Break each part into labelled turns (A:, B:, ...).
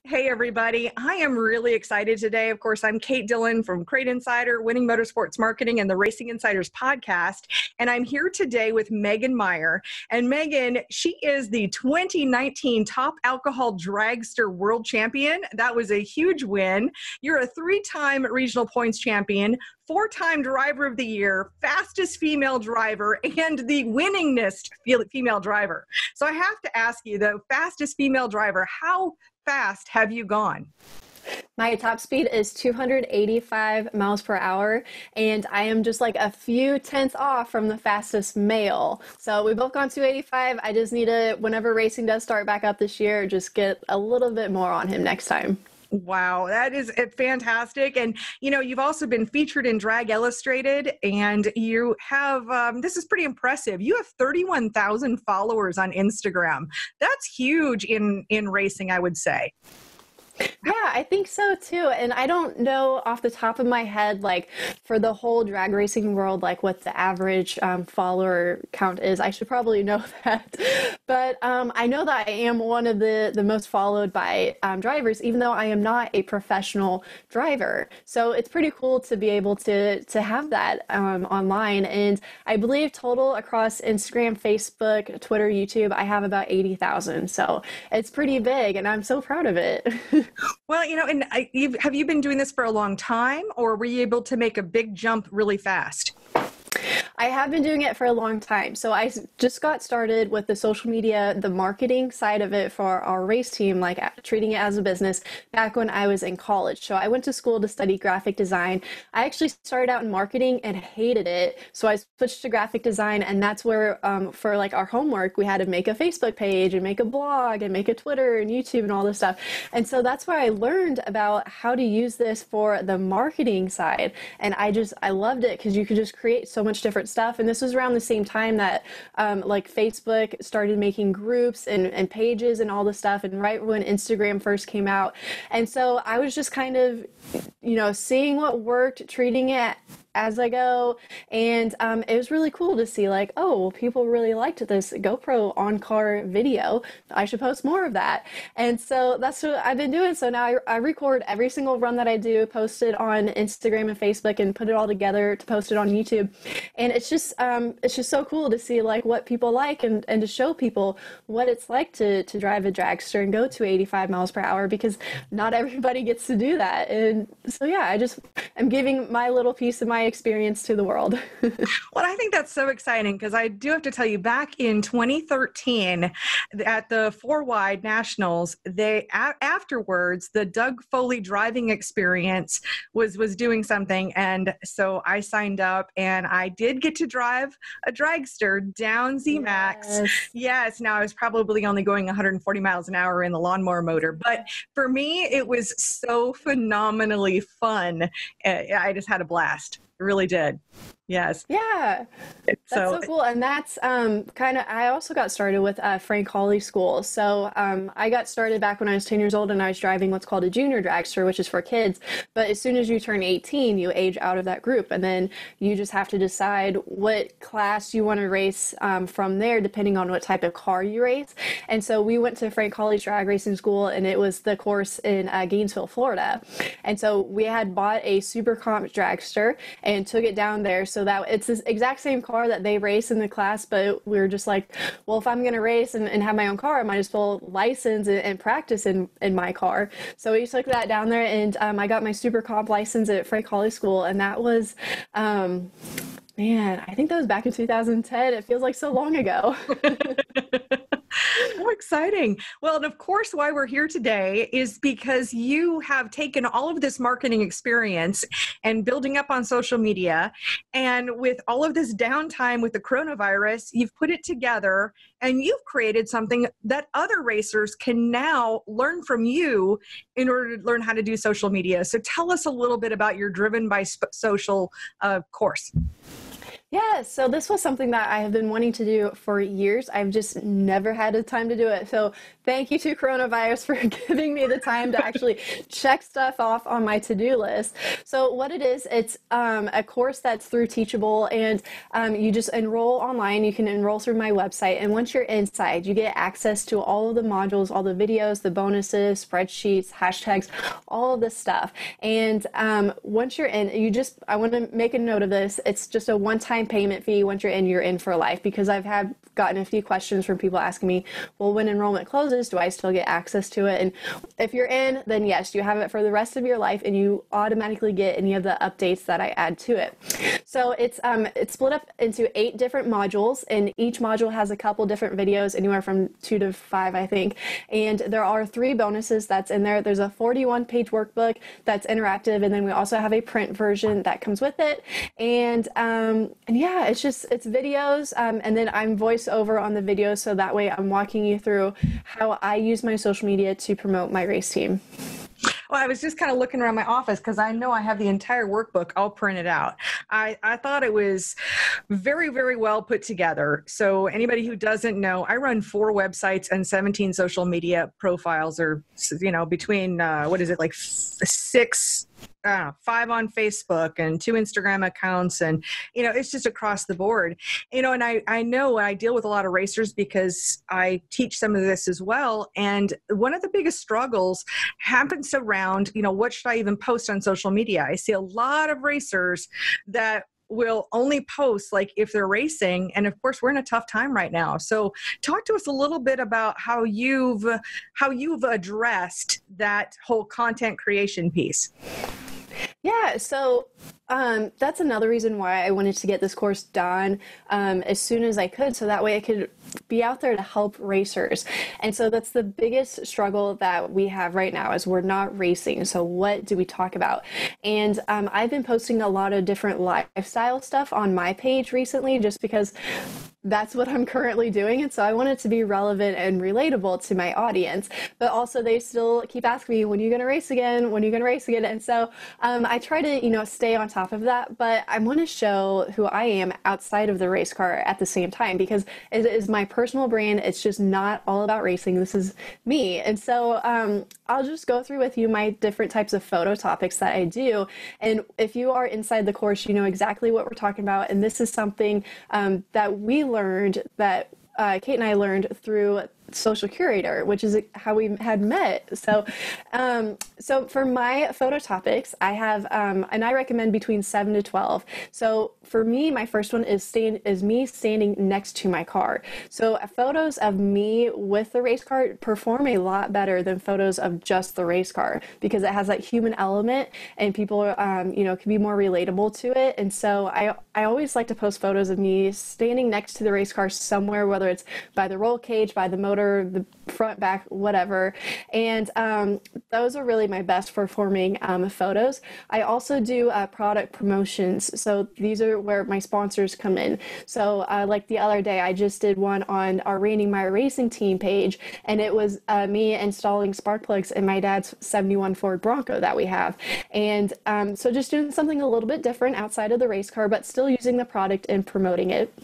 A: Hey, everybody. I am really excited today. Of course, I'm Kate Dillon from Crate Insider, Winning Motorsports Marketing, and the Racing Insiders podcast. And I'm here today with Meyer. And Megan, she is the 2019 Top Alcohol Dragster World Champion. That was a huge win. You're a three-time regional points champion, four-time driver of the year, fastest female driver, and the winningest female driver. So I have to ask you, the fastest female driver, how fast have you gone?
B: My top speed is 285 miles per hour, and I am just like a few tenths off from the fastest male. So we both gone 285. I just need to, whenever racing does start back up this year, just get a little bit more on him next time.
A: Wow, that is fantastic. And, you know, you've also been featured in Drag Illustrated, and you have, this is pretty impressive. You have 31,000 followers on Instagram. That's huge in racing, I would say.
B: Yeah, I think so too. And I don't know off the top of my head, like for the whole drag racing world, like what the average follower count is. I should probably know that. But I know that I am one of the most followed by drivers, even though I am not a professional driver. So it's pretty cool to be able to have that online. And I believe total across Instagram, Facebook, Twitter, YouTube, I have about 80,000. So it's pretty big, and I'm so proud of it.
A: Well, you know, and have you been doing this for a long time, or were you able to make a big jump really fast?
B: I have been doing it for a long time. So I just got started with the social media, the marketing side of it for our race team, like treating it as a business back when I was in college. So I went to school to study graphic design. I actually started out in marketing and hated it. So I switched to graphic design, and that's where for like our homework, we had to make a Facebook page and make a blog and make a Twitter and YouTube and all this stuff. And so that's where I learned about how to use this for the marketing side. And I loved it because you could just create so much different stuff. And this was around the same time that like Facebook started making groups and pages and all this stuff, and right when Instagram first came out. And so I was just kind of, you know, seeing what worked, treating it as I go. And it was really cool to see like, oh, people really liked this GoPro on-car video. I should post more of that. And so that's what I've been doing. So now I record every single run that I do, post it on Instagram and Facebook, and put it all together to post it on YouTube. And it's just so cool to see like what people like, and to show people what it's like to drive a dragster and go to 85 miles per hour, because not everybody gets to do that. And so, yeah, I'm giving my little piece of my experience to the world.
A: Well, I think that's so exciting, because I do have to tell you, back in 2013 at the 4-Wide Nationals, afterwards, the Doug Foley driving experience was doing something. And so I signed up, and I did get to drive a dragster down ZMAX. Yes. Now I was probably only going 140 miles an hour in the lawnmower motor, but for me, it was so phenomenally fun. I just had a blast. Really did. Yes.
B: Yeah. That's so cool. And that's I also got started with Frank Hawley School. So I got started back when I was 10 years old, and I was driving what's called a junior dragster, which is for kids. But as soon as you turn 18, you age out of that group, and then you just have to decide what class you want to race from there, depending on what type of car you race. And so we went to Frank Hawley's drag racing school, and it was the course in Gainesville, Florida. And so we had bought a super comp dragster and took it down there, so that it's the exact same car that they race in the class. But we were just like, well, if I'm going to race and have my own car, I might as well license and practice in my car. So we took that down there, and I got my super comp license at Frank Hawley School, and that was man, I think that was back in 2010. It feels like so long ago.
A: How exciting. Well, and of course, why we're here today is because you have taken all of this marketing experience and building up on social media, and with all of this downtime with the coronavirus, you've put it together, and you've created something that other racers can now learn from you in order to learn how to do social media. So tell us a little bit about your Driven by Social course.
B: Yeah, so this was something that I have been wanting to do for years. I've just never had the time to do it. So thank you to coronavirus for giving me the time to actually check stuff off on my to-do list. So what it is, it's a course that's through Teachable, and you just enroll online. You can enroll through my website, and once you're inside, you get access to all of the modules, all the videos, the bonuses, spreadsheets, hashtags, all of this stuff. And once you're in, I want to make a note of this. It's just a one-time payment fee. Once you're in for life, because I've gotten a few questions from people asking me, well, when enrollment closes, do I still get access to it? And if you're in, then yes, you have it for the rest of your life, and you automatically get any of the updates that I add to it. So it's split up into 8 different modules, and each module has a couple different videos, anywhere from 2 to 5, I think. And there are 3 bonuses that's in there. There's a 41-page workbook that's interactive, and then we also have a print version that comes with it. And yeah, it's videos, and then I'm voice over on the videos, so that way I'm walking you through how I use my social media to promote my race team.
A: Well, I was just kind of looking around my office because I know I have the entire workbook all printed out. I thought it was very, very well put together. So anybody who doesn't know, I run 4 websites and 17 social media profiles, or, between, like 6, 5 on Facebook and 2 Instagram accounts. And, it's just across the board, and I know I deal with a lot of racers because I teach some of this as well. And one of the biggest struggles happens around, what should I even post on social media? I see a lot of racers that will only post like if they're racing. And of course, we're in a tough time right now. So talk to us a little bit about how you've addressed that whole content creation piece.
B: Yeah, so that's another reason why I wanted to get this course done as soon as I could, so that way I could be out there to help racers. And so that's the biggest struggle that we have right now, is we're not racing. So what do we talk about? And I've been posting a lot of different lifestyle stuff on my page recently, just because that's what I'm currently doing. And so I want it to be relevant and relatable to my audience. But also they still keep asking me, when are you going to race again? When are you going to race again? And so I try to, stay on top of that. But I want to show who I am outside of the race car at the same time, because it is my personal brand. It's just not all about racing. This is me. And so I'll just go through with you my different types of photo topics that I do. And if you are inside the course, you know exactly what we're talking about. And this is something that we learned, that Kate and I learned through Social Curator, which is how we had met. So for my photo topics, I have, and I recommend between 7 to 12. So for me, my first one is me standing next to my car. So photos of me with the race car perform a lot better than photos of just the race car, because it has that human element, and people, can be more relatable to it. And so I always like to post photos of me standing next to the race car somewhere, whether it's by the roll cage, by the motor, the front, back, whatever. And those are really my best performing photos. I also do product promotions. So these are where my sponsors come in. So like the other day, I just did one on our Meyer racing team page, and it was me installing spark plugs in my dad's 71 Ford Bronco that we have. And so just doing something a little bit different outside of the race car, but still using the product and promoting it.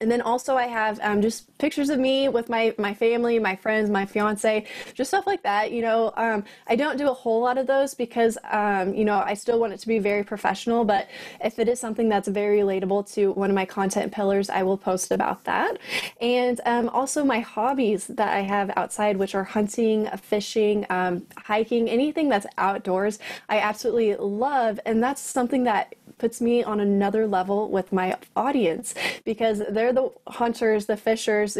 B: And then also I have just pictures of me with my family, my friends, my fiance, just stuff like that. I don't do a whole lot of those because, I still want it to be very professional. But if it is something that's very relatable to one of my content pillars, I will post about that. And also my hobbies that I have outside, which are hunting, fishing, hiking, anything that's outdoors, I absolutely love. And that's something that puts me on another level with my audience, because they're the hunters, the fishers,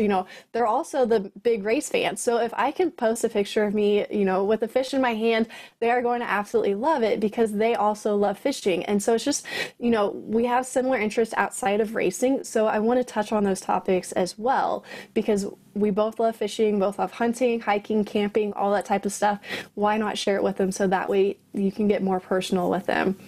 B: they're also the big race fans. So if I can post a picture of me, with a fish in my hand, they are going to absolutely love it, because they also love fishing. And so it's just, we have similar interests outside of racing. So I want to touch on those topics as well, because we both love fishing, both love hunting, hiking, camping, all that type of stuff. Why not share it with them, so that way you can get more personal with them?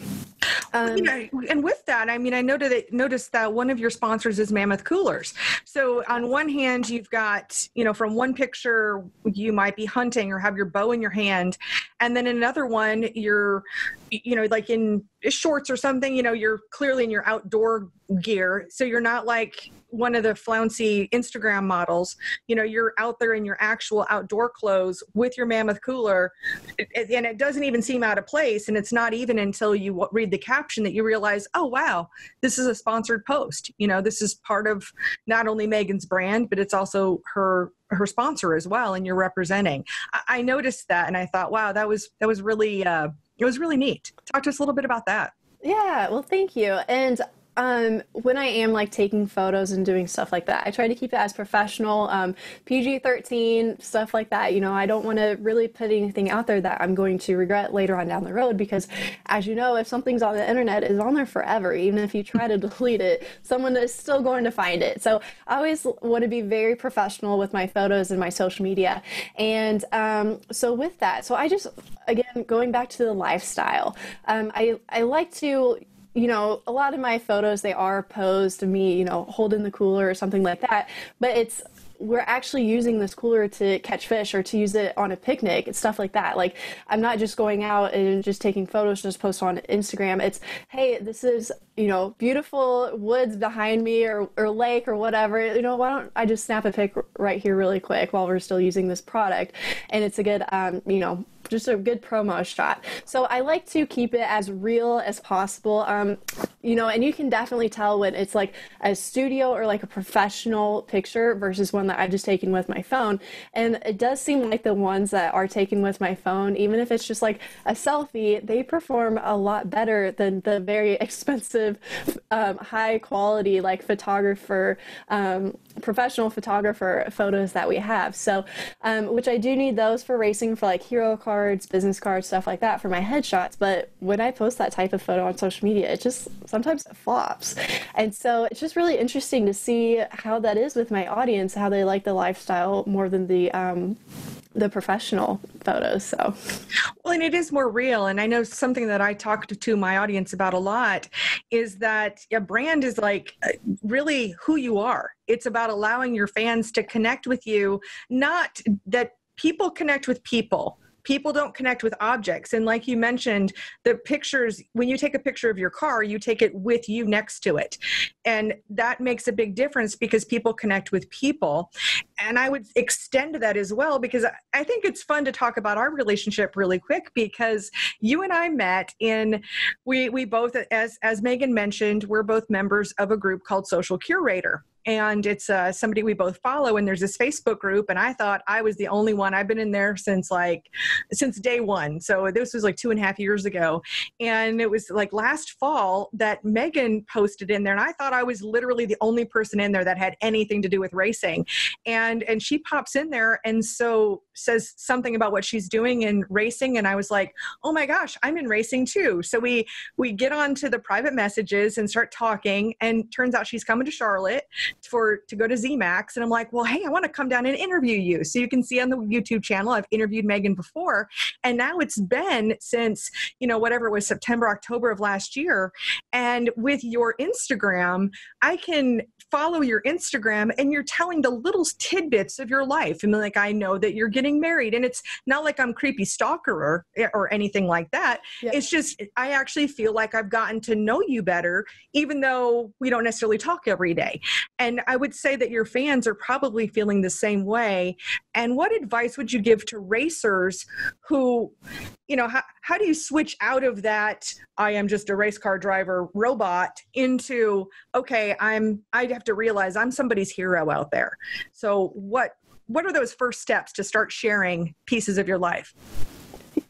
A: And with that, I noticed that one of your sponsors is Mammoth Coolers. So on one hand, you've got, from one picture, you might be hunting or have your bow in your hand. And then another one, you're like in shorts or something, you're clearly in your outdoor gear. So you're not like one of the flouncy Instagram models. You're out there in your actual outdoor clothes with your mammoth cooler, and it doesn't even seem out of place. And it's not even until you read the caption that you realize, oh, wow, this is a sponsored post. This is part of not only Megan's brand, but it's also her sponsor as well. And you're representing. I noticed that, and I thought, wow, that was really, it was really neat. Talk to us a little bit about that.
B: Yeah, well, thank you. And when I am like taking photos and doing stuff like that, I try to keep it as professional, PG-13, stuff like that. I don't want to really put anything out there that I'm going to regret later on down the road, because as you know, if something's on the internet, it's on there forever. Even if you try to delete it, someone is still going to find it. So I always want to be very professional with my photos and my social media. And so with that, so I just, again, going back to the lifestyle, I like to, a lot of my photos, they are posed to me, holding the cooler or something like that, but we're actually using this cooler to catch fish or to use it on a picnic and stuff like that. Like, I'm not just going out and just taking photos, just post on Instagram. It's, hey, this is, beautiful woods behind me or lake or whatever. Why don't I just snap a pic right here really quick while we're still using this product? And it's a good, just a good promo shot. So I like to keep it as real as possible. And you can definitely tell when it's like a studio or like a professional picture versus one that I've just taken with my phone. And it does seem like the ones that are taken with my phone, even if it's just like a selfie, they perform a lot better than the very expensive, high quality, like professional photographer photos that we have. So, which I do need those for racing, for like hero cards, business cards, stuff like that for my headshots. But when I post that type of photo on social media, it just sometimes flops. And so it's just really interesting to see how that is with my audience, how they like the lifestyle more than the professional photos. So,
A: well, and it is more real. And I know something that I talk to my audience about a lot is that a brand is like really who you are. It's about allowing your fans to connect with you, not that people connect with people. People don't connect with objects. And like you mentioned, the pictures, when you take a picture of your car, you take it with you next to it. And that makes a big difference because people connect with people. And I would extend that as well, because I think it's fun to talk about our relationship really quick, because you and I met we both, as Megan mentioned, we're both members of a group called Social Curator. And it's somebody we both follow, and there's this Facebook group, and I thought I was the only one. I've been in there since day one. So this was like 2.5 years ago. And it was like last fall that Megan posted in there, and I thought I was literally the only person in there that had anything to do with racing. And she pops in there and so says something about what she's doing in racing. And I was like, oh my gosh, I'm in racing too. So we get on to the private messages and start talking, and turns out she's coming to Charlotte to go to ZMAX. And I'm like, well, hey, I want to come down and interview you. So you can see on the YouTube channel, I've interviewed Megan before. And now it's been since, whatever it was, September, October of last year. And with your Instagram, I can follow your Instagram, and you're telling the little tidbits of your life. I mean, like, I know that you're getting married, and it's not like I'm creepy stalker or anything like that. Yeah. It's just, I actually feel like I've gotten to know you better, even though we don't necessarily talk every day. And I would say that your fans are probably feeling the same way. And what advice would you give to racers who, how do you switch out of that, I am just a race car driver robot, into, okay, I have to realize I'm somebody's hero out there. So what are those first steps to start sharing pieces of your life?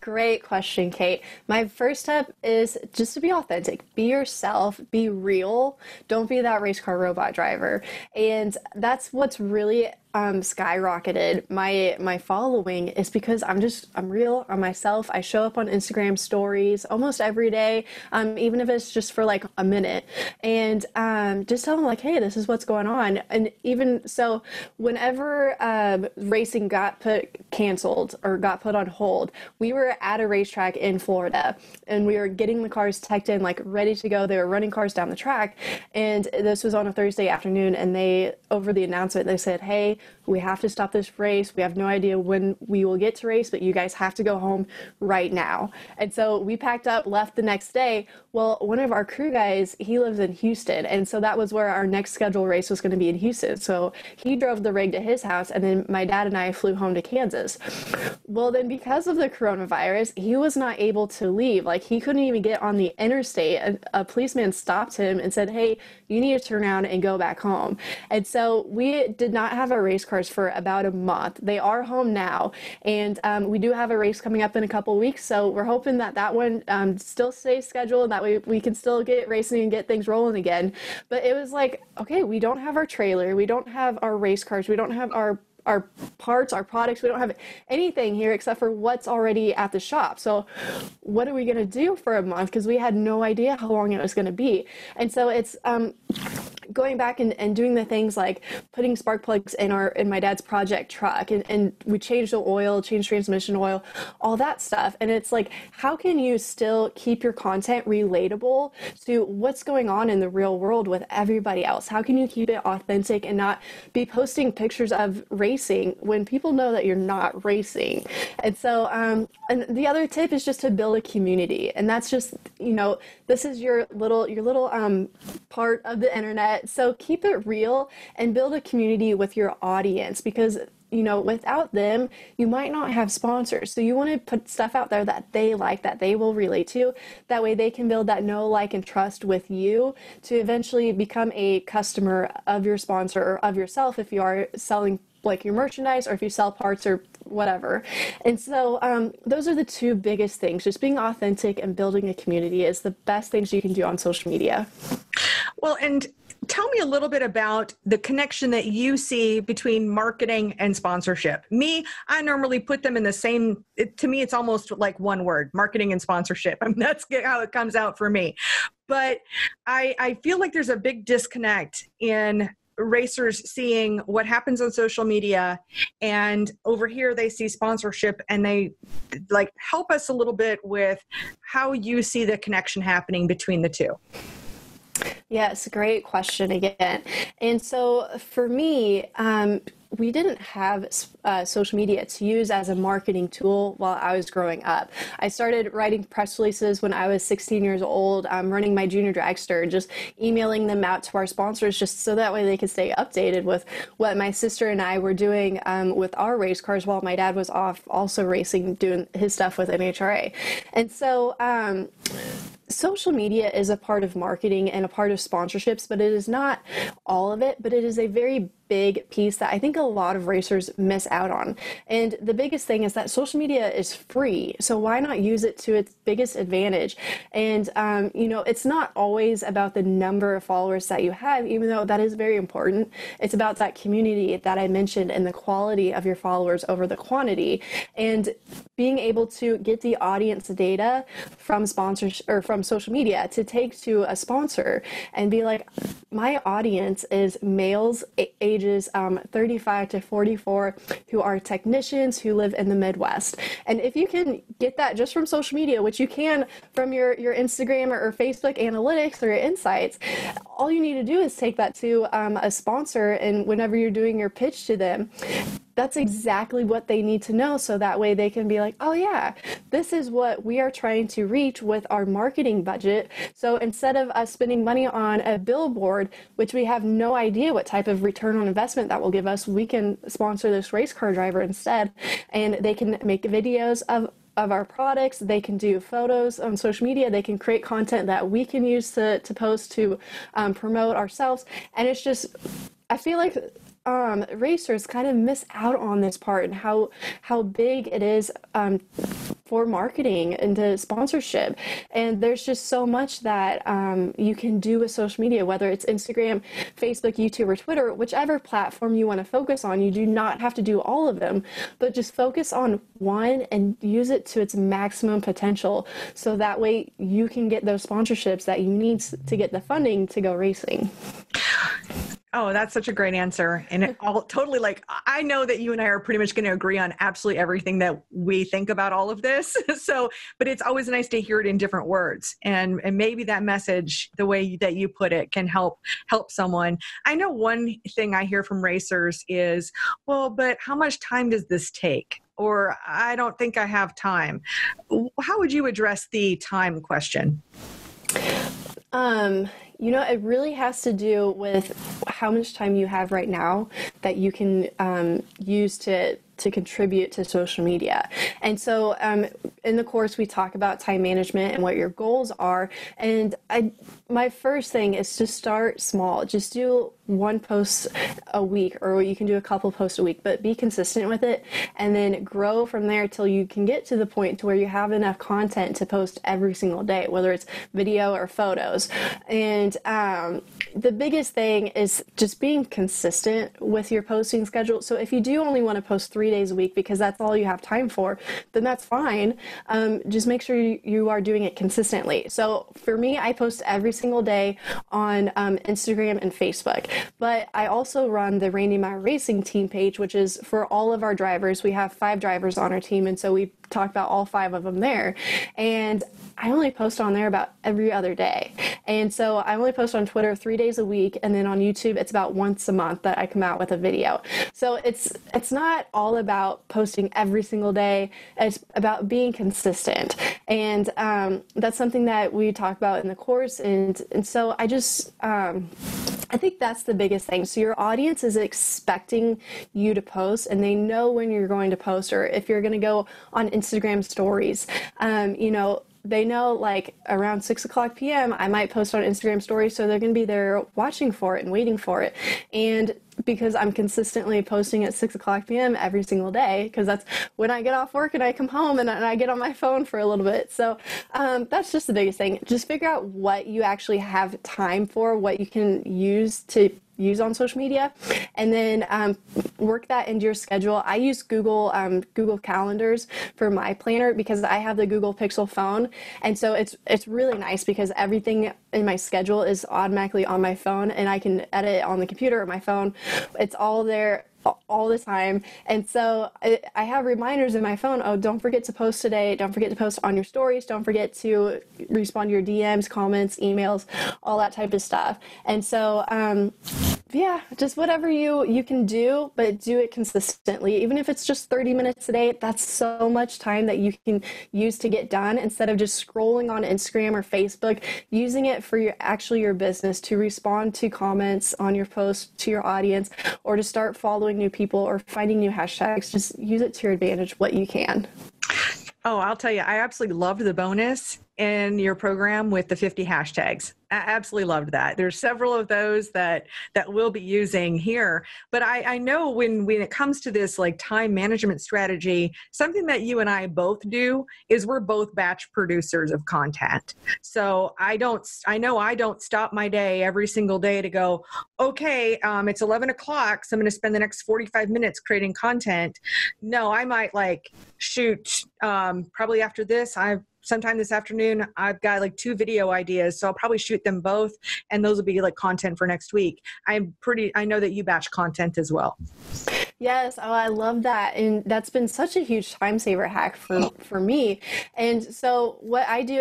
B: Great question, Kate. My first step is just to be authentic. Be yourself. Be real. Don't be that race car robot driver. And that's what's really skyrocketed my following, is because I'm real, I'm myself. I show up on Instagram stories almost every day, even if it's just for like a minute, and just tell them like, hey, this is what's going on. And even so, whenever racing got canceled or got put on hold, we were at a racetrack in Florida, and we were getting the cars teched in, like ready to go. They were running cars down the track, and this was on a Thursday afternoon, and they, over the announcement, they said, hey, we have to stop this race. We have no idea when we will get to race, but you guys have to go home right now. And so we packed up, left the next day. Well, one of our crew guys, he lives in Houston. And so that was where our next scheduled race was going to be, in Houston. So he drove the rig to his house, and then my dad and I flew home to Kansas. Well, then because of the coronavirus, he was not able to leave. Like, he couldn't even get on the interstate. A policeman stopped him and said, hey, you need to turn around and go back home. And so we did not have our race cars for about a month. They are home now, and we do have a race coming up in a couple weeks, so we're hoping that that one still stays scheduled, and that way we can still get racing and get things rolling again. But it was like, okay, we don't have our trailer, we don't have our race cars, we don't have our parts, our products, we don't have anything here except for what's already at the shop. So what are we going to do for a month? Because we had no idea how long it was going to be. And so it's going back and doing the things like putting spark plugs in my dad's project truck, and we changed the oil, changed transmission oil, all that stuff. And it's like, how can you still keep your content relatable to what's going on in the real world with everybody else? How can you keep it authentic and not be posting pictures of racing when people know that you're not racing? And so and the other tip is just to build a community, and that's just, this is your little part of the internet. So keep it real and build a community with your audience, because without them, you might not have sponsors. So you want to put stuff out there that they like, that they will relate to. That way they can build that know, like, and trust with you to eventually become a customer of your sponsor or of yourself if you are selling like your merchandise, or if you sell parts or whatever. And so those are the two biggest things. Just being authentic and building a community is the best things you can do on social media.
A: Well, and tell me a little bit about the connection that you see between marketing and sponsorship. I normally put them in the same, to me, it's almost like one word, marketing and sponsorship. I mean, that's how it comes out for me. But I feel like there's a big disconnect in racers seeing what happens on social media, and over here they see sponsorship, and they like help us a little bit with how you see the connection happening between the two.
B: Yes, great question again. And so for me, we didn't have social media to use as a marketing tool while I was growing up. I started writing press releases when I was 16 years old, running my junior dragster, just emailing them out to our sponsors just so that way they could stay updated with what my sister and I were doing with our race cars while my dad was off also racing, doing his stuff with NHRA. And so social media is a part of marketing and a part of sponsorships, but it is not all of it, but it is a very big piece that I think a lot of racers miss out on. And the biggest thing is that social media is free, so why not use it to its biggest advantage? And it's not always about the number of followers that you have, even though that is very important. It's about that community that I mentioned and the quality of your followers over the quantity, and being able to get the audience data from sponsors or from social media to take to a sponsor and be like, my audience is males ages 35 to 44 who are technicians who live in the Midwest. And if you can get that just from social media, which you can from your Instagram or Facebook analytics or your insights, all you need to do is take that to a sponsor, and whenever you're doing your pitch to them, that's exactly what they need to know, so that way they can be like, oh yeah, this is what we are trying to reach with our marketing budget. So instead of us spending money on a billboard, which we have no idea what type of return on investment that will give us, we can sponsor this race car driver instead, and they can make videos of our products, they can do photos on social media, they can create content that we can use to post to promote ourselves. And it's just, I feel like racers kind of miss out on this part, and how big it is for marketing and to sponsorship. And there's just so much that you can do with social media, whether it's Instagram, Facebook, YouTube, or Twitter, whichever platform you want to focus on. You do not have to do all of them, but just focus on one and use it to its maximum potential, so that way you can get those sponsorships that you need to get the funding to go racing.
A: Oh, that's such a great answer. And it all totally like, I know that you and I are pretty much going to agree on absolutely everything that we think about all of this. So, but it's always nice to hear it in different words. And maybe that message, the way that you put it, can help someone. I know one thing I hear from racers is, well, but how much time does this take? Or I don't think I have time. How would you address the time question?
B: It really has to do with how much time you have right now that you can use to contribute to social media. And so in the course, we talk about time management and what your goals are. And my first thing is to start small. Just do one post a week, or you can do a couple posts a week, but be consistent with it and then grow from there till you can get to the point to where you have enough content to post every single day, whether it's video or photos. And the biggest thing is just being consistent with your posting schedule. So if you do only want to post 3 days a week because that's all you have time for, then that's fine. Just make sure you are doing it consistently. So for me, I post every single day on Instagram and Facebook, but I also run the Randy Meyer Racing team page, which is for all of our drivers. We have 5 drivers on our team, and so we talk about all 5 of them there. And I only post on there about every other day. And so I only post on Twitter 3 days a week, and then on YouTube it's about once a month that I come out with a video. So it's not all about posting every single day. It's about being consistent. And that's something that we talk about in the course. And so I think that's the biggest thing. So your audience is expecting you to post, and they know when you're going to post, or if you're going to go on Instagram stories. They know like around 6:00 p.m. I might post on Instagram stories, so they're going to be there watching for it and waiting for it. And because I'm consistently posting at 6:00 p.m. every single day, because that's when I get off work and I come home and I get on my phone for a little bit. So that's just the biggest thing. Just figure out what you actually have time for, what you can use on social media, and then work that into your schedule. I use Google Calendars for my planner because I have the Google Pixel phone, and so it's really nice because everything in my schedule is automatically on my phone, and I can edit on the computer or my phone. It's all there all the time. And so I have reminders in my phone. Oh, don't forget to post today. Don't forget to post on your stories. Don't forget to respond to your DMs, comments, emails, all that type of stuff. And so, just whatever you can do, but do it consistently. Even if it's just 30 minutes a day, that's so much time that you can use to get done instead of just scrolling on Instagram or Facebook, using it for your business, to respond to comments on your post to your audience, or to start following new people or finding new hashtags. Just use it to your advantage what you can.
A: Oh, I'll tell you, I absolutely loved the bonus in your program with the 50 hashtags. I absolutely loved that. There's several of those that we'll be using here. But I know when it comes to this like time management strategy, something that you and I both do is we're both batch producers of content. So I know I don't stop my day every single day to go, okay, it's 11 o'clock, so I'm going to spend the next 45 minutes creating content. No, I might like shoot, probably after this, sometime this afternoon, I've got like 2 video ideas, so I'll probably shoot them both, and those will be like content for next week. I know that you batch content as well.
B: Yes, oh, I love that. And that's been such a huge time saver hack for me. And so what I do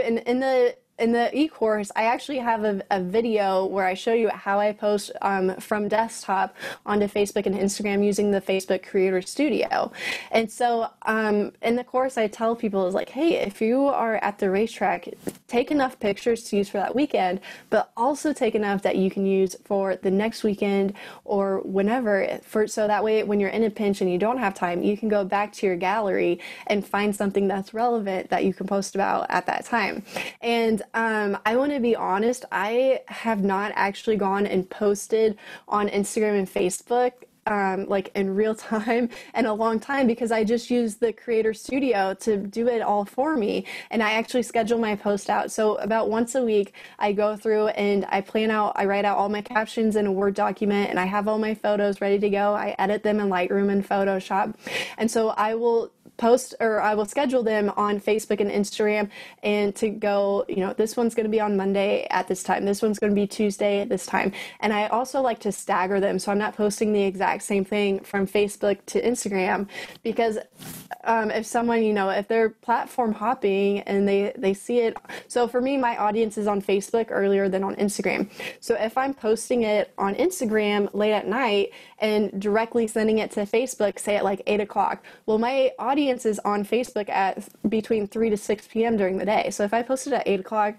B: in the e-course, I actually have a video where I show you how I post from desktop onto Facebook and Instagram using the Facebook Creator Studio. And so in the course, I tell people is like, hey, if you are at the racetrack, take enough pictures to use for that weekend, but also take enough that you can use for the next weekend or whenever. So that way, when you're in a pinch and you don't have time, you can go back to your gallery and find something that's relevant that you can post about at that time. And I want to be honest, I have not actually gone and posted on Instagram and Facebook like in real time in a long time, because I just use the Creator Studio to do it all for me. And I actually schedule my post out. So about once a week, I go through and I write out all my captions in a Word document, and I have all my photos ready to go. I edit them in Lightroom and Photoshop. And so I will post, or I will schedule them on Facebook and Instagram, and to go, this one's going to be on Monday at this time. This one's going to be Tuesday at this time. And I also like to stagger them. So I'm not posting the exact same thing from Facebook to Instagram, because if someone, if they're platform hopping and they see it. So for me, my audience is on Facebook earlier than on Instagram. So if I'm posting it on Instagram late at night and directly sending it to Facebook, say at like 8 o'clock, well, my audience is on Facebook at between 3 to 6 p.m. during the day. So if I post it at 8 o'clock,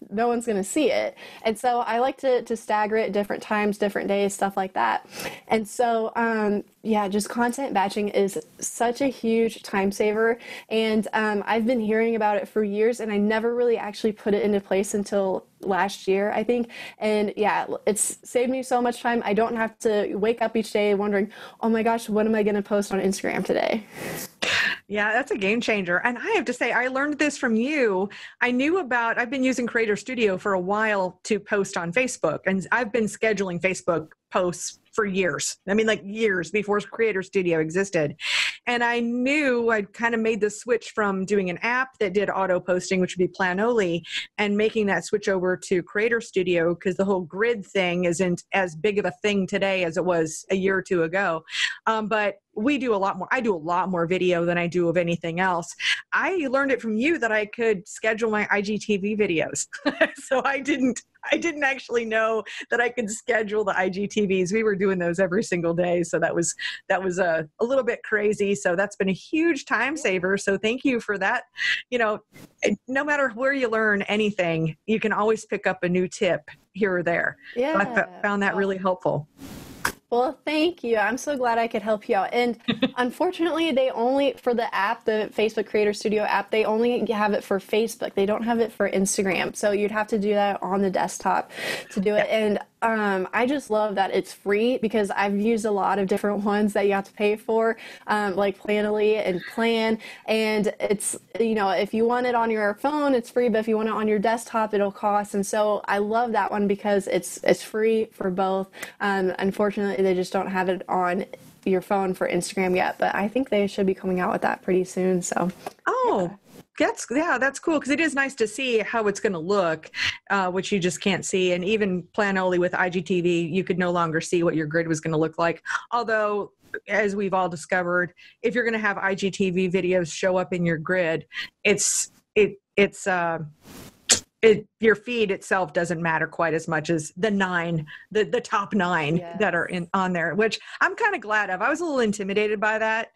B: no one's going to see it. And so I like to stagger it different times, different days, stuff like that. And so, just content batching is such a huge time saver. And I've been hearing about it for years, and I never really actually put it into place until last year, I think. And it's saved me so much time. I don't have to wake up each day wondering, oh my gosh, what am I going to post on Instagram today?
A: Yeah, that's a game changer. And I have to say, I learned this from you. I've been using Creator Studio for a while to post on Facebook, and I've been scheduling Facebook posts for years. I mean, like years before Creator Studio existed. And I knew I'd kind of made the switch from doing an app that did auto posting, which would be Planoly, and making that switch over to Creator Studio, because the whole grid thing isn't as big of a thing today as it was a year or two ago. But we do a lot more. I do a lot more video than I do of anything else. I learned it from you that I could schedule my IGTV videos. So I didn't actually know that I could schedule the IGTVs. We were doing those every single day. So that was a little bit crazy. So that's been a huge time saver. So thank you for that. No matter where you learn anything, you can always pick up a new tip here or there.
B: Yeah.
A: So I found that really helpful.
B: Well, thank you. I'm so glad I could help you out. And unfortunately, for the app, the Facebook Creator Studio app, they only have it for Facebook. They don't have it for Instagram. So you'd have to do that on the desktop to do it. And I just love that it's free, because I've used a lot of different ones that you have to pay for, like Planoly and Plan. And it's, if you want it on your phone, it's free, but if you want it on your desktop, it'll cost. And so I love that one because it's free for both. Unfortunately, they just don't have it on your phone for Instagram yet, but I think they should be coming out with that pretty soon. So,
A: That's cool, because it is nice to see how it's going to look, which you just can't see. And even Planoly with IGTV, you could no longer see what your grid was going to look like. Although, as we've all discovered, if you're going to have IGTV videos show up in your grid, your feed itself doesn't matter quite as much as the top 9 that are on there, which I'm kind of glad of. I was a little intimidated by that.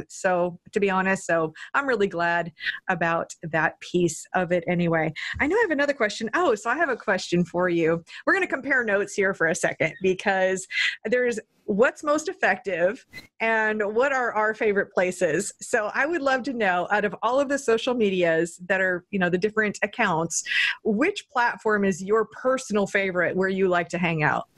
A: So to be honest, so I'm really glad about that piece of it anyway. I know I have another question. So I have a question for you. We're going to compare notes here for a second, because there's what's most effective and what are our favorite places. So I would love to know, out of all of the social medias that are, the different accounts, which platform is your personal favorite where you like to hang out?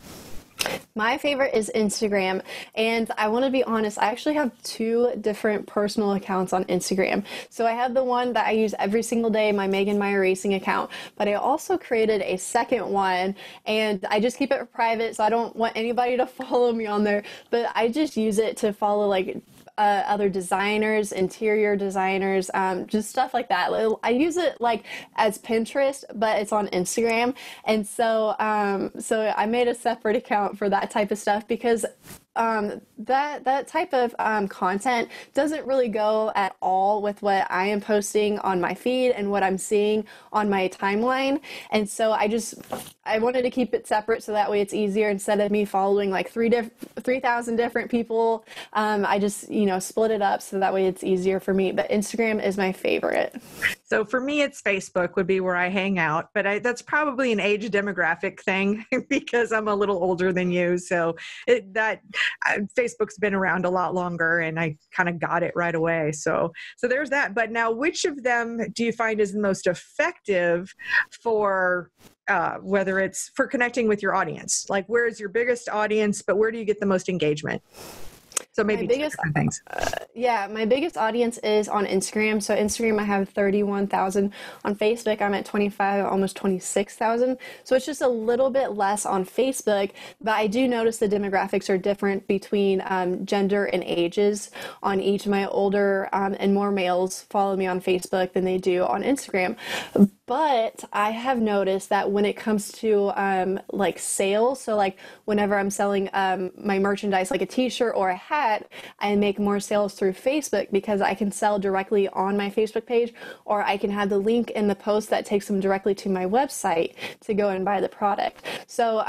B: My favorite is Instagram, and I want to be honest, I actually have 2 different personal accounts on Instagram. So I have the one that I use every single day, my Meyer Racing account, but I also created a second one, and I just keep it private, so I don't want anybody to follow me on there, but I just use it to follow other designers, interior designers, just stuff like that. I use it as Pinterest, but it's on Instagram. And so I made a separate account for that type of stuff, because that type of content doesn't really go at all with what I am posting on my feed and what I'm seeing on my timeline. And so I wanted to keep it separate, so that way it's easier. Instead of me following 3,000 different people, I just split it up, so that way it's easier for me. But Instagram is my favorite.
A: So for me, it's Facebook would be where I hang out, but that's probably an age demographic thing because I'm a little older than you. So Facebook's been around a lot longer, and I kind of got it right away. So there's that. But now, which of them do you find is the most effective for whether it's for connecting with your audience? Like, where is your biggest audience, but where do you get the most engagement? So
B: My
A: maybe two
B: biggest,
A: different things.
B: yeah, my biggest audience is on Instagram. So Instagram, I have 31,000. On Facebook, I'm at 25, almost 26,000. So it's just a little bit less on Facebook, but I do notice the demographics are different between gender and ages on each. My older and more males follow me on Facebook than they do on Instagram. But I have noticed that when it comes to like sales, so like whenever I'm selling my merchandise, like a t-shirt or a hat, I make more sales through Facebook because I can sell directly on my Facebook page, or I can have the link in the post that takes them directly to my website to go and buy the product. So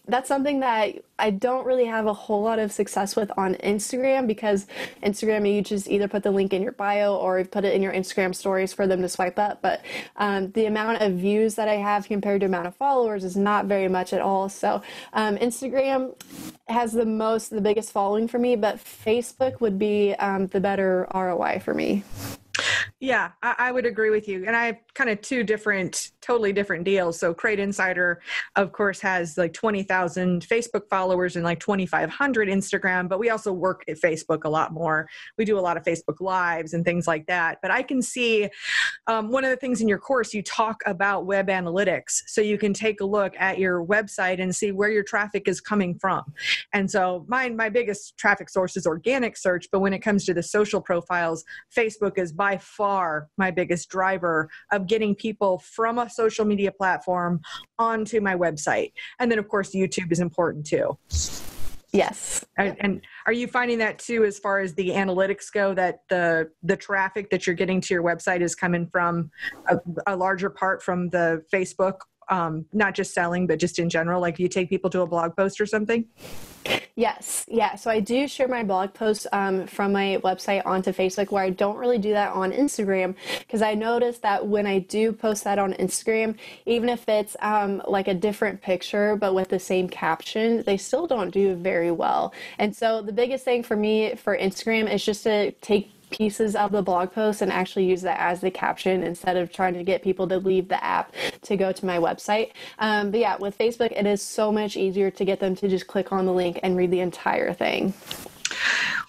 B: that's something that I don't really have a whole lot of success with on Instagram, because Instagram, you just either put the link in your bio or put it in your Instagram stories for them to swipe up. But the amount of views that I have compared to amount of followers is not very much at all. So Instagram has the biggest following for me, but Facebook would be the better ROI for me.
A: Yeah, I would agree with you. And I have kind of two totally different deals. So Crate Insider, of course, has like 20,000 Facebook followers and like 2,500 Instagram, but we also work at Facebook a lot more. We do a lot of Facebook Lives and things like that. But I can see one of the things in your course, you talk about web analytics. So you can take a look at your website and see where your traffic is coming from. And so my biggest traffic source is organic search. But when it comes to the social profiles, Facebook is by far my biggest driver of getting people from a social media platform onto my website. And then, of course, YouTube is important too.
B: Yes.
A: And are you finding that too, as far as the analytics go, that the traffic that you're getting to your website is coming from a larger part from the Facebook, not just selling, but just in general? Like, you take people to a blog post or something?
B: Yes. Yeah. So I do share my blog posts from my website onto Facebook, where I don't really do that on Instagram, because I noticed that when I do post that on Instagram, even if it's like a different picture but with the same caption, they still don't do very well. And so the biggest thing for me for Instagram is just to take pieces of the blog post and actually use that as the caption instead of trying to get people to leave the app to go to my website. But yeah, with Facebook, it is so much easier to get them to just click on the link and read the entire thing.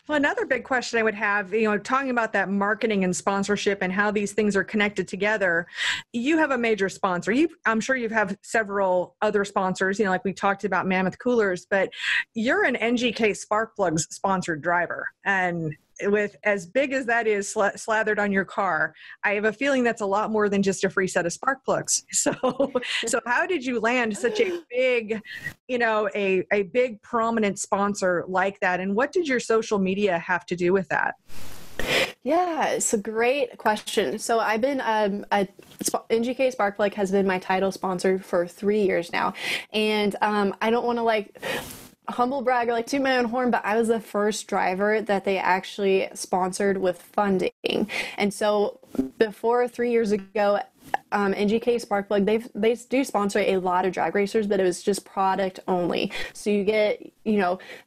A: Well, another big question I would have, talking about that marketing and sponsorship and how these things are connected together. You have a major sponsor. I'm sure you have several other sponsors, like we talked about Mammoth Coolers, but you're an NGK Spark Plugs sponsored driver. And with as big as that is slathered on your car, I have a feeling that's a lot more than just a free set of spark plugs. So how did you land such a big, a big prominent sponsor like that? And what did your social media have to do with that?
B: Yeah, it's a great question. So I've been, NGK Sparkplug has been my title sponsor for 3 years now. And I don't want to humble brag or toot my own horn, but I was the first driver that they actually sponsored with funding. And so before 3 years ago, NGK Sparkplug, they do sponsor a lot of drag racers, but it was just product only. So you get,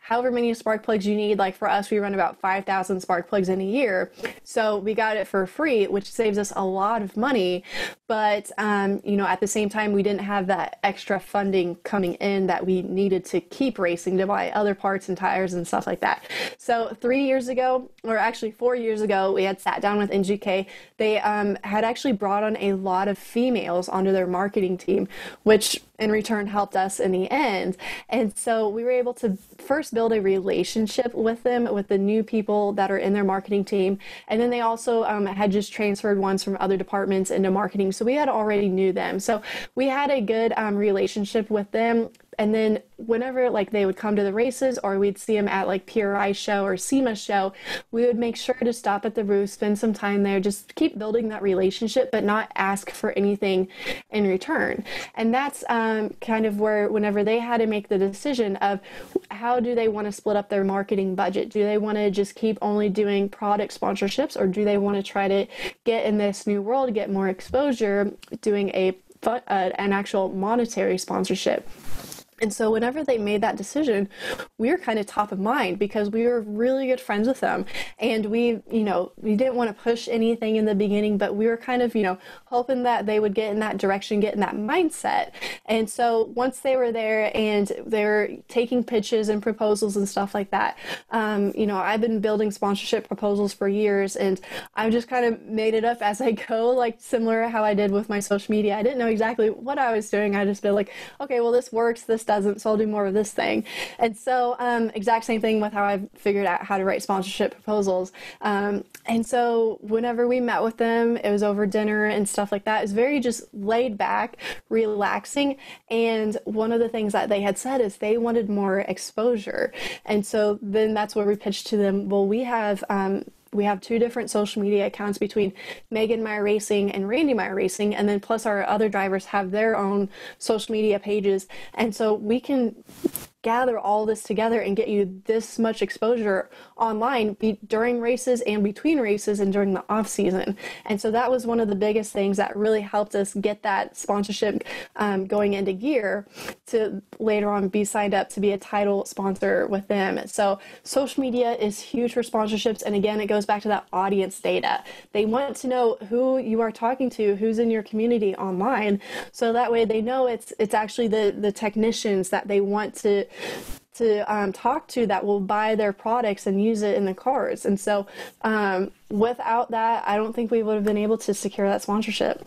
B: however many spark plugs you need. Like for us, we run about 5,000 spark plugs in a year. So we got it for free, which saves us a lot of money. But, at the same time, we didn't have that extra funding coming in that we needed to keep racing, to buy other parts and tires and stuff like that. So 3 years ago, or actually 4 years ago, we had sat down with NGK. They had actually brought on a lot of females onto their marketing team, which in return helped us in the end. And so we were able to first build a relationship with them, with the new people that are in their marketing team. And then they also had just transferred ones from other departments into marketing. So we had already knew them. So we had a good relationship with them. And then whenever they would come to the races, or we'd see them at PRI show or SEMA show, we would make sure to stop at the booth, spend some time there, just keep building that relationship, but not ask for anything in return. And that's kind of where, whenever they had to make the decision of how do they want to split up their marketing budget, do they want to just keep only doing product sponsorships, or do they want to try to get in this new world, get more exposure, doing an actual monetary sponsorship? And so whenever they made that decision, we were kind of top of mind because we were really good friends with them. And we didn't want to push anything in the beginning, but we were kind of, hoping that they would get in that direction, get in that mindset. And so once they were there and they were taking pitches and proposals and stuff like that, I've been building sponsorship proposals for years, and I've just kind of made it up as I go, like similar to how I did with my social media. I didn't know exactly what I was doing. I just feel like, okay, well, this works, this doesn't, so I'll do more of this thing. And so exact same thing with how I've figured out how to write sponsorship proposals. And so whenever we met with them, it was over dinner and stuff like that. It was very just laid back, relaxing. And one of the things that they had said is they wanted more exposure. And so then that's where we pitched to them, well, we have 2 different social media accounts between Megan Meyer Racing and Randy Meyer Racing, and then plus our other drivers have their own social media pages. And so we can gather all this together and get you this much exposure online during races and between races and during the off season. And so that was one of the biggest things that really helped us get that sponsorship going into gear to later on be signed up to be a title sponsor with them. So social media is huge for sponsorships. And again, it goes back to that audience data. They want to know who you are talking to, who's in your community online. So that way they know it's actually the technicians that they want to talk to that will buy their products and use it in the cars. And so without that, I don't think we would have been able to secure that sponsorship.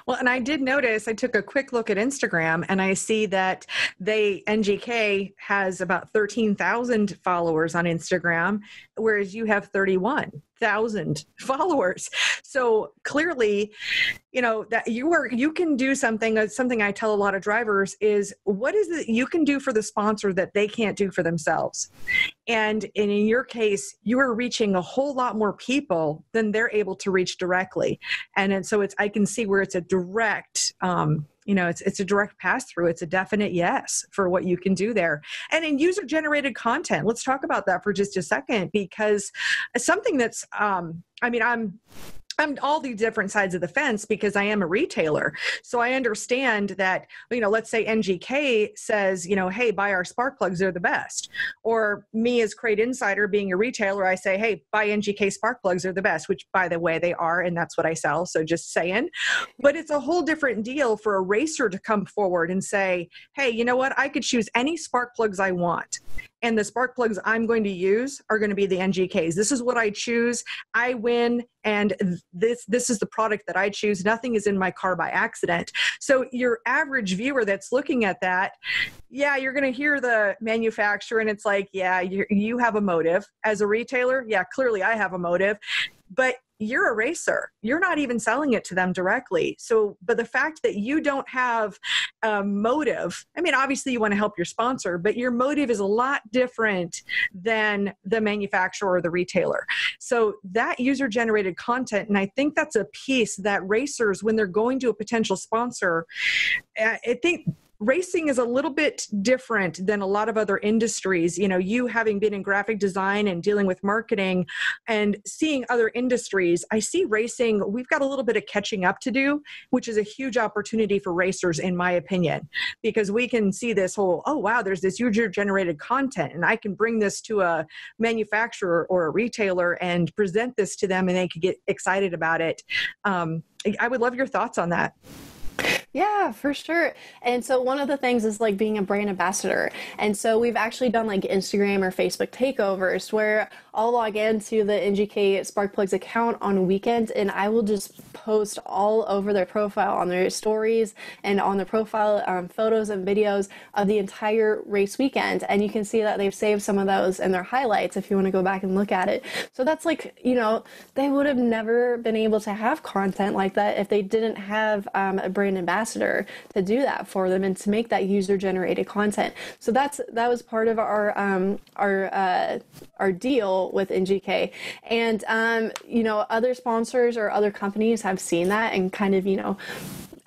A: Well, and I did notice, I took a quick look at Instagram and I see that NGK has about 13,000 followers on Instagram, whereas you have 31,000 followers. So clearly, that you can do something I tell a lot of drivers is, what is it you can do for the sponsor that they can't do for themselves? And in your case, you are reaching a whole lot more people than they're able to reach directly. And so I can see where it's a direct, it's a direct pass through. It's a definite yes for what you can do there. And in user generated content, let's talk about that for just a second, because something that's, I'm all the different sides of the fence because I am a retailer. So I understand that, let's say NGK says, hey, buy our spark plugs, they're the best. Or me as Crate Insider being a retailer, I say, hey, buy NGK spark plugs, they're the best, which by the way, they are, and that's what I sell. So just saying. But it's a whole different deal for a racer to come forward and say, hey, you know what? I could choose any spark plugs I want. And the spark plugs I'm going to use are going to be the NGKs. This is what I choose. I win. And this is the product that I choose. Nothing is in my car by accident. So your average viewer that's looking at that, yeah, you're going to hear the manufacturer and it's like, yeah, you have a motive. As a retailer, yeah, clearly I have a motive. But you're a racer. You're not even selling it to them directly. So, but the fact that you don't have a motive, obviously you want to help your sponsor, but your motive is a lot different than the manufacturer or the retailer. So that user-generated content, and I think that's a piece that racers, when they're going to a potential sponsor, I think racing is a little bit different than a lot of other industries. You having been in graphic design and dealing with marketing and seeing other industries, I see racing, we've got a little bit of catching up to do, which is a huge opportunity for racers, in my opinion, because we can see this whole, oh, wow, there's this user-generated content, and I can bring this to a manufacturer or a retailer and present this to them, and they could get excited about it. I would love your thoughts on that.
B: Yeah, for sure. And so one of the things is like being a brand ambassador. And so we've actually done like Instagram or Facebook takeovers where I'll log into the NGK Spark Plugs account on weekends and I will just post all over their profile, on their stories and on their profile, photos and videos of the entire race weekend. And you can see that they've saved some of those in their highlights if you want to go back and look at it. So that's like, they would have never been able to have content like that if they didn't have a brand ambassador to do that for them and to make that user-generated content. So that was part of our deal with NGK. And other sponsors or other companies have seen that and kind of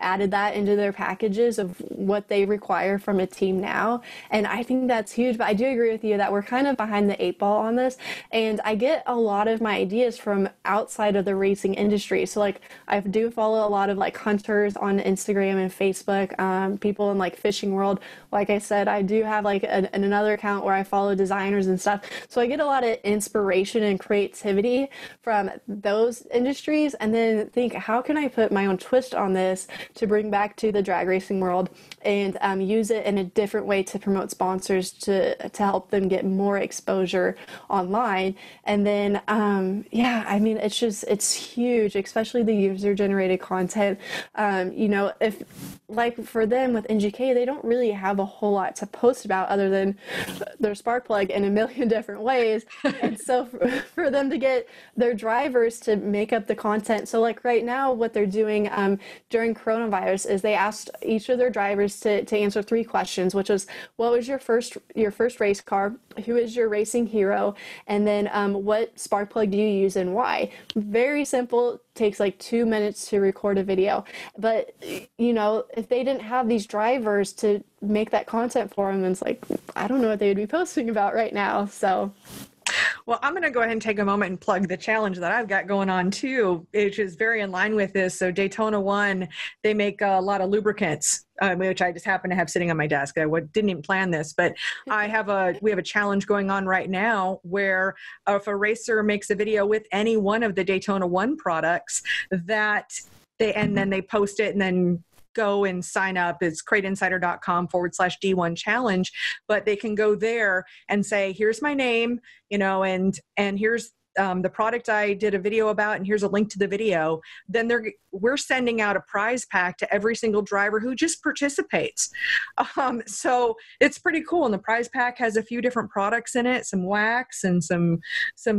B: added that into their packages of what they require from a team now. And I think that's huge. But I do agree with you that we're kind of behind the eight ball on this. And I get a lot of my ideas from outside of the racing industry. So like I do follow a lot of like hunters on Instagram and Facebook, people in like fishing world. Like I said, I do have like another account where I follow designers and stuff. So I get a lot of inspiration and creativity from those industries, and then think, how can I put my own twist on this to bring back to the drag racing world and use it in a different way to promote sponsors to help them get more exposure online. And then yeah, I mean, it's huge, especially the user generated content. You know, if like for them with NGK, they don't really have a whole lot to post about other than their spark plug in a million different ways. And so for them to get their drivers to make up the content. So like right now, what they're doing during coronavirus is they asked each of their drivers to answer 3 questions, which was, what was your first race car? Who is your racing hero? And then what spark plug do you use and why? Very simple, takes like 2 minutes to record a video. But, you know, if they didn't have these drivers to make that content for them, it's like, I don't know what they would be posting about right now. So
A: well, I'm going to go ahead and take a moment and plug the challenge that I've got going on too, which is very in line with this. So Daytona 1, they make a lot of lubricants, which I just happen to have sitting on my desk. I didn't even plan this, but we have a challenge going on right now where if a racer makes a video with any one of the Daytona 1 products and then they post it and then go and sign up. It's crateinsider.com/D1 challenge, but they can go there and say, here's my name, you know, and here's the product I did a video about, and here's a link to the video. Then we're sending out a prize pack to every single driver who just participates. So it's pretty cool. And the prize pack has a few different products in it, some wax and some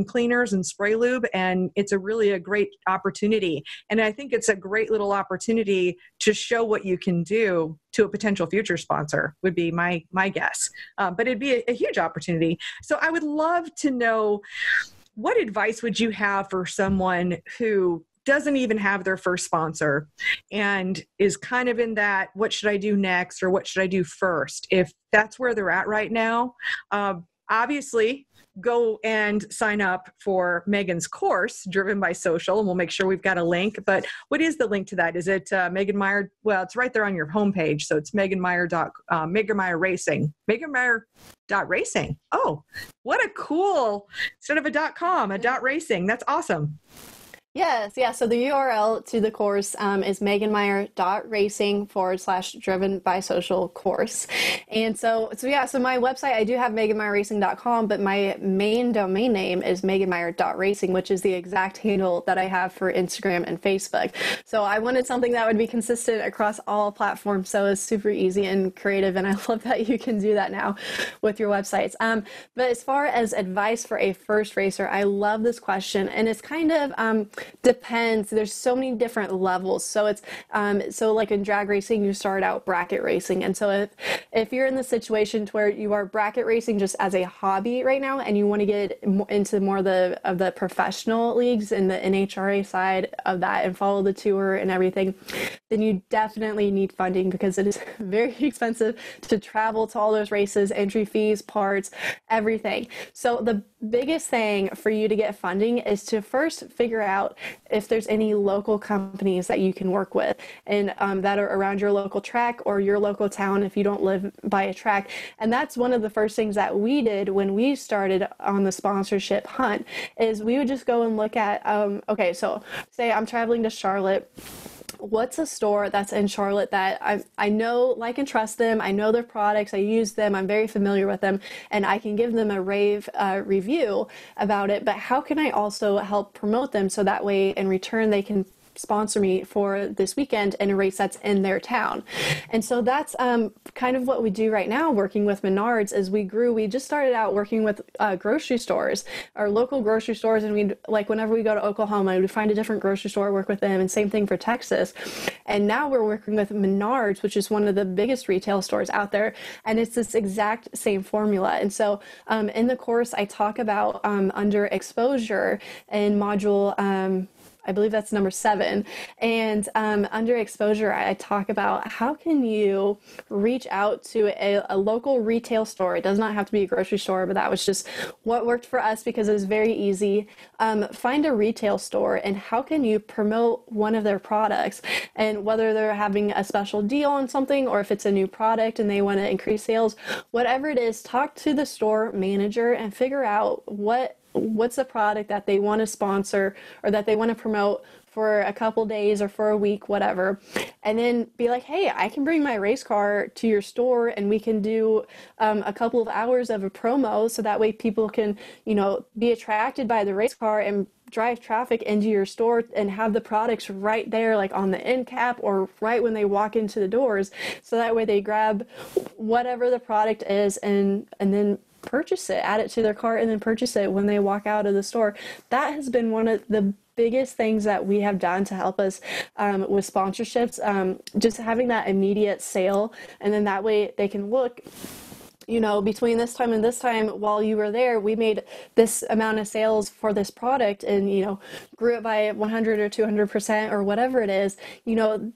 A: cleaners and spray lube. And it's really a great opportunity. And I think it's a great little opportunity to show what you can do to a potential future sponsor would be my guess. But it'd be a huge opportunity. So I would love to know, what advice would you have for someone who doesn't even have their first sponsor and is kind of in that, what should I do next or what should I do first? If that's where they're at right now, obviously go and sign up for Megan's course, Driven by Social, and we'll make sure we've got a link. But what is the link to that? Is it Megan Meyer? Well, it's right there on your homepage. So it's Megan Meyer Racing. Megan Meyer .racing. Oh, what a cool, instead of a .com, a .racing. That's awesome.
B: Yes, yeah. So the URL to the course is meganmeyer.racing/driven by social course. And so my website, I do have meganmeyerracing.com, but my main domain name is meganmeyer.racing, which is the exact handle that I have for Instagram and Facebook. So I wanted something that would be consistent across all platforms. So it's super easy and creative. And I love that you can do that now with your websites. But as far as advice for a first racer, I love this question. And it's kind of, depends. There's so many different levels. So it's so like in drag racing, you start out bracket racing, and so if you're in the situation to where you are bracket racing just as a hobby right now, and you want to get into more of the professional leagues and the NHRA side of that and follow the tour and everything, then you definitely need funding because it is very expensive to travel to all those races, entry fees, parts, everything. So the biggest thing for you to get funding is to first figure out if there's any local companies that you can work with and that are around your local track or your local town if you don't live by a track. And that's one of the first things that we did when we started on the sponsorship hunt is we would just go and look at, okay, so say I'm traveling to Charlotte. What's a store that's in Charlotte that I know, like, and trust them. I know their products. I use them. I'm very familiar with them, and I can give them a rave review about it. But how can I also help promote them so that way in return they can sponsor me for this weekend in a race that's in their town? And so that's kind of what we do right now working with Menards. As we grew, we just started out working with grocery stores, our local grocery stores, and we'd, like, whenever we go to Oklahoma, we'd find a different grocery store, work with them, and same thing for Texas. And now we're working with Menards, which is one of the biggest retail stores out there, and it's this exact same formula. And so in the course I talk about under exposure in module I believe that's number 7. And under exposure, I talk about how can you reach out to a local retail store. It does not have to be a grocery store, but that was just what worked for us because it was very easy. Find a retail store and how can you promote one of their products, and whether they're having a special deal on something or if it's a new product and they want to increase sales, whatever it is, talk to the store manager and figure out what's the product that they want to sponsor or that they want to promote for a couple days or for a week, whatever. And then be like, hey, I can bring my race car to your store and we can do a couple of hours of a promo, so that way people can, be attracted by the race car and drive traffic into your store and have the products right there, like on the end cap or right when they walk into the doors. So that way they grab whatever the product is and then purchase it, add it to their cart, and then purchase it when they walk out of the store. That has been one of the biggest things that we have done to help us with sponsorships, just having that immediate sale, and then that way they can look, between this time and this time while you were there, we made this amount of sales for this product and, grew it by 100 or 200% or whatever it is,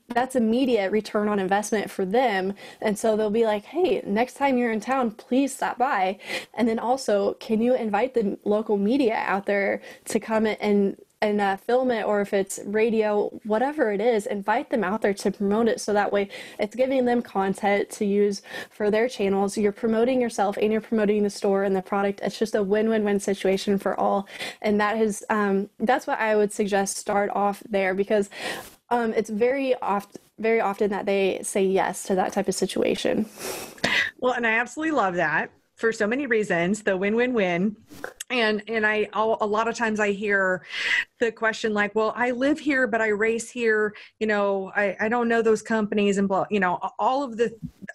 B: that's immediate return on investment for them. And so they'll be like, hey, next time you're in town, please stop by. And then also, can you invite the local media out there to come and film it, or if it's radio, whatever it is, invite them out there to promote it, so that way it's giving them content to use for their channels. You're promoting yourself and you're promoting the store and the product. It's just a win-win-win situation for all, and that's what I would suggest. Start off there, because it's very often that they say yes to that type of situation.
A: Well, and I absolutely love that for so many reasons, the win-win-win. And a lot of times I hear the question like, well, I live here, but I race here. I don't know those companies and blah,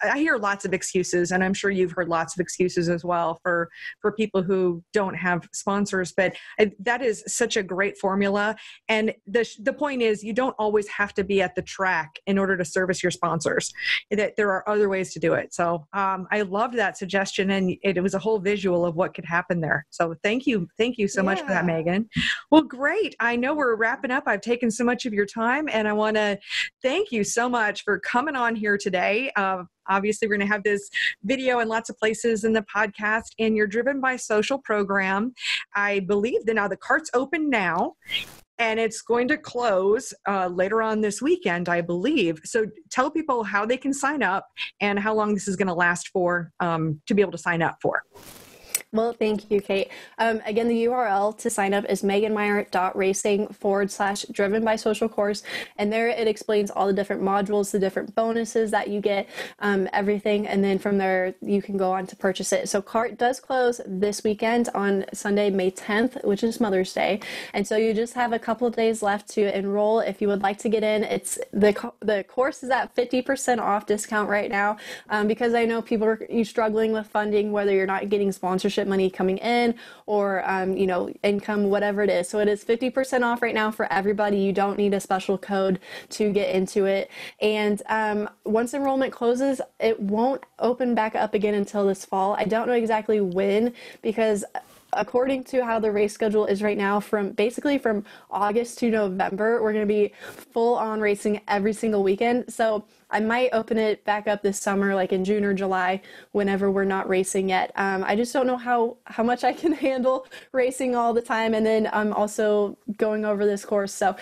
A: I hear lots of excuses, and I'm sure you've heard lots of excuses as well for people who don't have sponsors, but that is such a great formula. And the point is, you don't always have to be at the track in order to service your sponsors, that there are other ways to do it. So I loved that suggestion, and it was a whole visual of what could happen there. So thank you so much for that, Megan. Well, great. I know we're wrapping up. I've taken so much of your time, and I want to thank you so much for coming on here today. Obviously, we're going to have this video in lots of places in the podcast, and your Driven by Social program. I believe that now the cart's open now, and it's going to close later on this weekend, I believe. So tell people how they can sign up and how long this is going to last for, to be able to sign up for.
B: Well, thank you, Kate. Again, the URL to sign up is meganmeyer.racing/driven by social course. And there it explains all the different modules, the different bonuses that you get, everything. And then from there, you can go on to purchase it. So cart does close this weekend on Sunday, May 10th, which is Mother's Day. And so you just have a couple of days left to enroll if you would like to get in. It's the course is at 50% off discount right now, because I know people are struggling with funding, whether you're not getting sponsorship money coming in or income, whatever it is. So it is 50% off right now for everybody. You don't need a special code to get into it. And once enrollment closes, it won't open back up again until this fall. I don't know exactly when, because according to how the race schedule is right now, from August to November, we're going to be full on racing every single weekend. So I might open it back up this summer, like in June or July, whenever we're not racing yet. I just don't know how much I can handle racing all the time, and then I'm also going over this course. So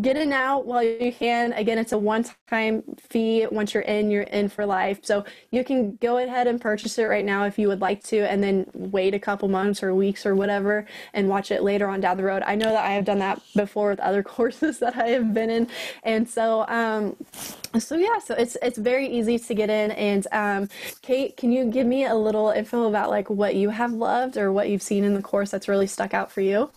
B: get in now while you can. Again, it's a one-time fee. Once you're in for life. So you can go ahead and purchase it right now if you would like to, and then wait a couple months or weeks or whatever and watch it later on down the road. I know that I have done that before with other courses that I have been in. And so so it's very easy to get in. And Kate, can you give me a little info about like what you have loved or what you've seen in the course that's really stuck out for you?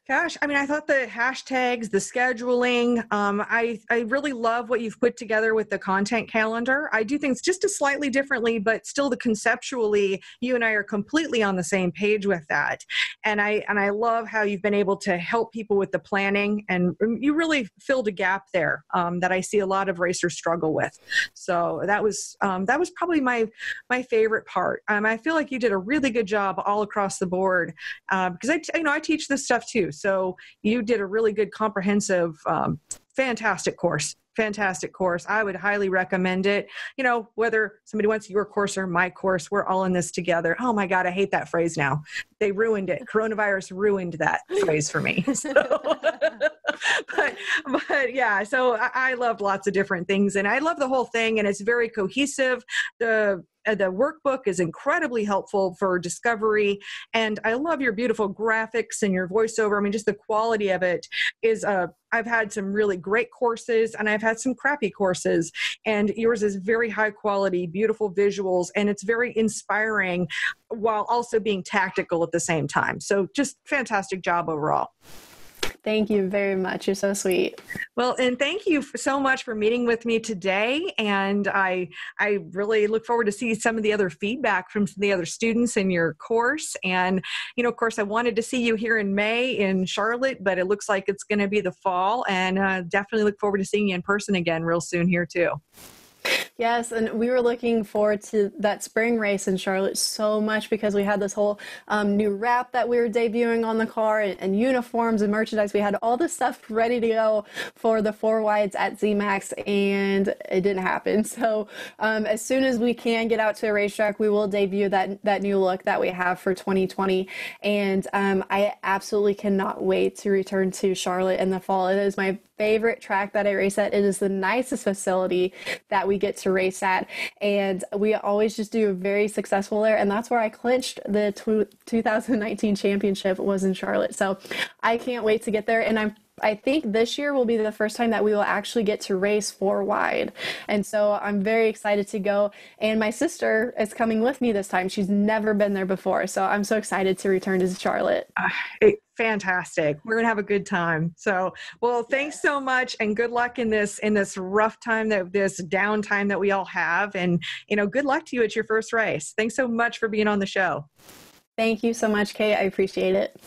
A: Gosh, I mean, I thought the hashtags, the scheduling, I really love what you've put together with the content calendar. I do things just a slightly differently, but still conceptually, you and I are completely on the same page page with that. And I love how you've been able to help people with the planning, and you really filled a gap there that I see a lot of racers struggle with. So that was probably my favorite part. I feel like you did a really good job all across the board because I teach this stuff too. So you did a really good comprehensive, fantastic course. Fantastic course. I would highly recommend it. Whether somebody wants your course or my course, we're all in this together. Oh my God, I hate that phrase now. They ruined it. Coronavirus ruined that phrase for me. So, but yeah, so I loved lots of different things, and I love the whole thing, and it's very cohesive. The workbook is incredibly helpful for discovery, and I love your beautiful graphics and your voiceover. I mean, just the quality of it is, I've had some really great courses and I've had some crappy courses, and yours is very high quality, beautiful visuals, and it's very inspiring while also being tactical at the same time. So just fantastic job overall.
B: Thank you very much. You're so sweet.
A: Well, and thank you so much for meeting with me today. And I really look forward to seeing some of the other feedback from some of the other students in your course. And, of course, I wanted to see you here in May in Charlotte, but it looks like it's going to be the fall, and definitely look forward to seeing you in person again real soon here too.
B: Yes, and we were looking forward to that spring race in Charlotte so much because we had this whole new wrap that we were debuting on the car, and uniforms and merchandise. We had all this stuff ready to go for the 4 wides at ZMAX, and it didn't happen. So as soon as we can get out to a racetrack, we will debut that new look that we have for 2020. And I absolutely cannot wait to return to Charlotte in the fall. It is my favorite track that I race at. It is the nicest facility that we get to race at, and we always just do very successful there, and that's where I clinched the 2019 championship, was in Charlotte. So I can't wait to get there, and I think this year will be the first time that we will actually get to race 4 wide. And so I'm very excited to go. And my sister is coming with me this time. She's never been there before. So I'm so excited to return to Charlotte.
A: Fantastic. We're going to have a good time. So, well, thanks so much, and good luck in this rough time, this downtime that we all have. And, good luck to you at your first race. Thanks so much for being on the show.
B: Thank you so much, Kate. I appreciate it.